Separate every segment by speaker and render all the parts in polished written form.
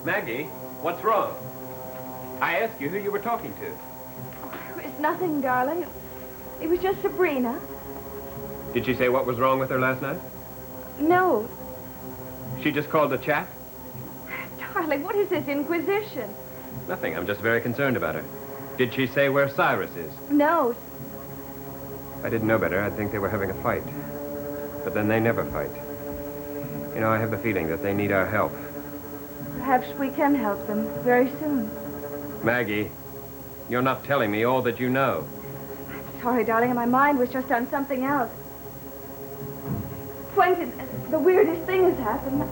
Speaker 1: Maggie, what's wrong? I asked you who you were talking to.
Speaker 2: Oh, it's nothing, darling. It was just Sabrina.
Speaker 1: Did she say what was wrong with her last night?
Speaker 2: No.
Speaker 1: She just called to chat?
Speaker 2: Darling, what is this inquisition?
Speaker 1: Nothing. I'm just very concerned about her. Did she say where Cyrus is?
Speaker 2: No.
Speaker 1: If I didn't know better, I'd think they were having a fight. But then they never fight. You know, I have the feeling that they need our help.
Speaker 2: Perhaps we can help them very soon.
Speaker 1: Maggie, you're not telling me all that you know.
Speaker 2: I'm sorry, darling. My mind was just on something else. Quentin, the weirdest thing has happened.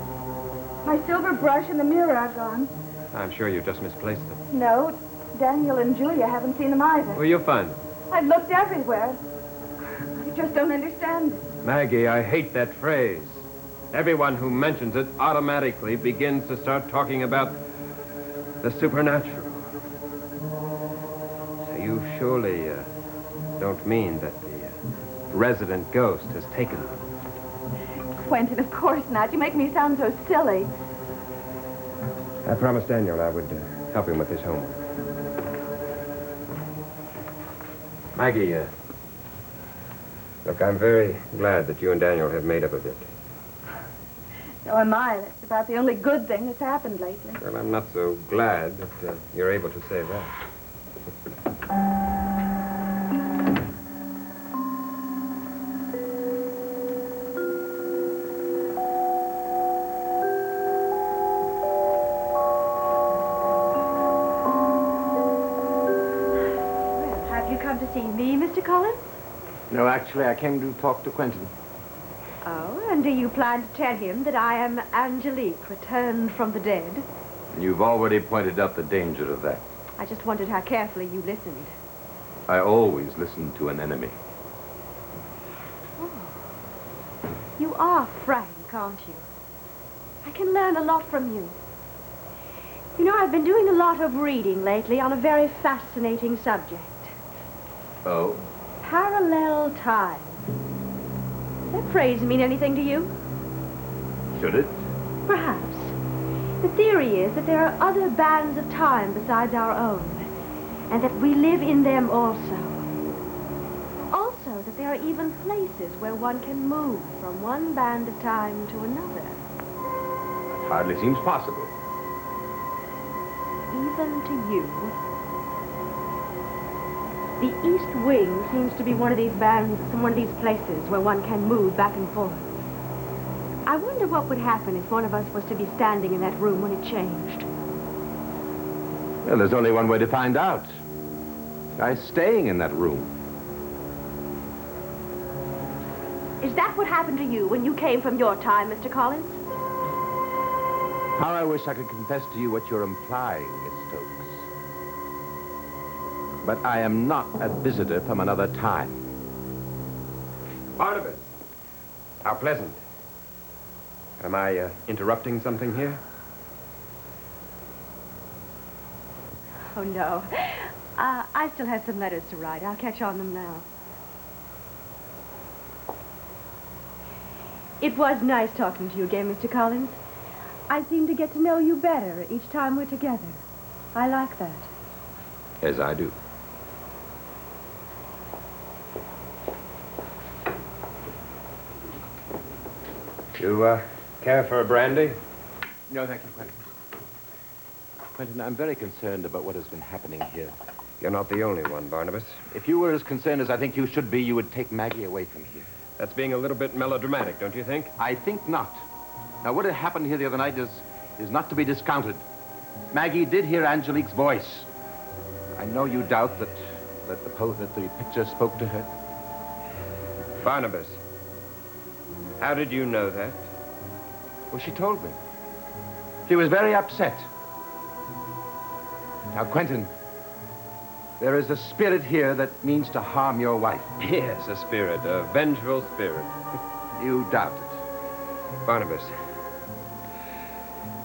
Speaker 2: My silver brush and the mirror are gone.
Speaker 1: I'm sure you just misplaced them.
Speaker 2: No, Daniel and Julia haven't seen them either.
Speaker 1: Well, you'll find them.
Speaker 2: I've looked everywhere. I just don't understand it.
Speaker 1: Maggie, I hate that phrase. Everyone who mentions it automatically begins to start talking about the supernatural. So you surely don't mean that the resident ghost has taken them.
Speaker 2: Quentin, of course not. You make me sound so silly.
Speaker 1: I promised Daniel I would help him with his homework. Maggie, look, I'm very glad that you and Daniel have made up a bit.
Speaker 2: So am I. That's about the only good thing that's happened lately.
Speaker 1: Well, I'm not so glad that you're able to say that.
Speaker 2: Well, have you come to see me, Mr. Collins?
Speaker 3: No, actually, I came to talk to Quentin.
Speaker 2: Oh, and do you plan to tell him that I am Angelique, returned from the dead?
Speaker 3: You've already pointed out the danger of that.
Speaker 2: I just wondered how carefully you listened.
Speaker 3: I always listen to an enemy.
Speaker 2: Oh. You are frank, aren't you? I can learn a lot from you. You know, I've been doing a lot of reading lately on a very fascinating subject.
Speaker 3: Oh?
Speaker 2: Parallel time. Does that phrase mean anything to you?
Speaker 3: Should it?
Speaker 2: Perhaps. The theory is that there are other bands of time besides our own, and that we live in them also. Also, that there are even places where one can move from one band of time to another.
Speaker 3: That hardly seems possible.
Speaker 2: Even to you. The East Wing seems to be one of these bands, one of these places where one can move back and forth. I wonder what would happen if one of us was to be standing in that room when it changed.
Speaker 3: Well, there's only one way to find out. By staying in that room.
Speaker 2: Is that what happened to you when you came from your time, Mr. Collins?
Speaker 3: How I wish I could confess to you what you're implying, Miss Stokes. But I am not a visitor from another time.
Speaker 1: Barnabas, how pleasant. Am I interrupting something here?
Speaker 2: Oh, no. I still have some letters to write. I'll catch on them now. It was nice talking to you again, Mr. Collins. I seem to get to know you better each time we're together. I like that.
Speaker 3: As I do.
Speaker 1: You, care for a brandy?
Speaker 3: No, thank you, Quentin. Quentin, I'm very concerned about what has been happening here.
Speaker 1: You're not the only one, Barnabas.
Speaker 3: If you were as concerned as I think you should be, you would take Maggie away from here.
Speaker 1: That's being a little bit melodramatic, don't you think?
Speaker 3: I think not. Now, what had happened here the other night is not to be discounted. Maggie did hear Angelique's voice. I know you doubt that the picture spoke to her.
Speaker 1: Barnabas, how did you know that?
Speaker 3: Well, she told me. She was very upset. Now, Quentin, there is a spirit here that means to harm your wife.
Speaker 1: Yes, a spirit, a vengeful spirit.
Speaker 3: You doubt it.
Speaker 1: Barnabas,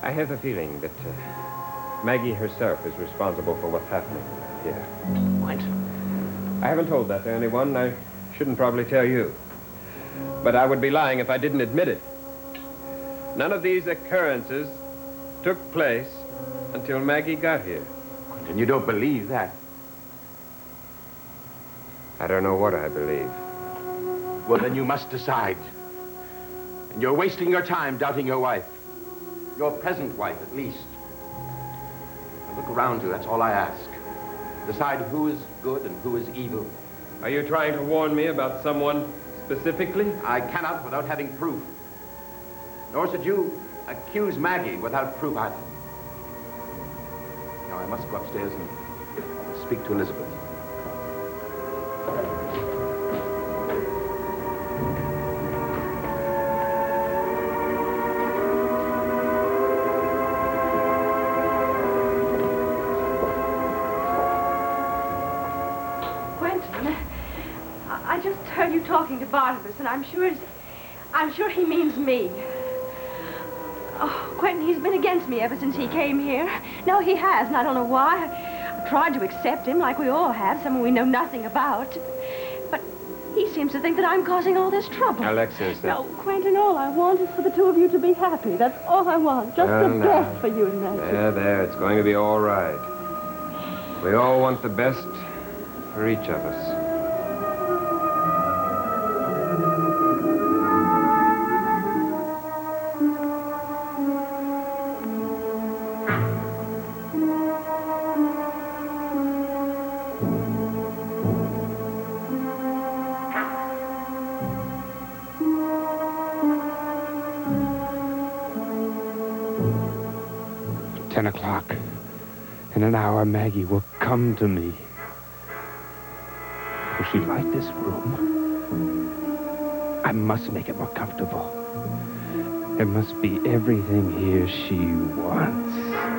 Speaker 1: I have a feeling that Maggie herself is responsible for what's happening here.
Speaker 3: Quentin.
Speaker 1: I haven't told that to anyone. I shouldn't probably tell you. But I would be lying if I didn't admit it. None of these occurrences took place until Maggie got here.
Speaker 3: And you don't believe that.
Speaker 1: I don't know what I believe.
Speaker 3: Well, then you must decide. And you're wasting your time doubting your wife. Your present wife, at least. Now look around you, that's all I ask. Decide who is good and who is evil.
Speaker 1: Are you trying to warn me about someone specifically?
Speaker 3: I cannot without having proof. Nor should you accuse Maggie without proof either. Now, I must go upstairs and speak to Elizabeth.
Speaker 2: Quentin, I just heard you talking to Barnabas, and I'm sure he means me. Oh, Quentin, he's been against me ever since he came here. No, he has, and I don't know why. I've tried to accept him like we all have, someone we know nothing about. But he seems to think that I'm causing all this trouble.
Speaker 1: Alexis,
Speaker 2: No, Quentin, all I want is for the two of you to be happy. That's all I want. Just the best for you and Maggie.
Speaker 1: There. It's going to be all right. We all want the best for each of us.
Speaker 4: In an hour, Maggie will come to me. Will she like this room? I must make it more comfortable. There must be everything here she wants.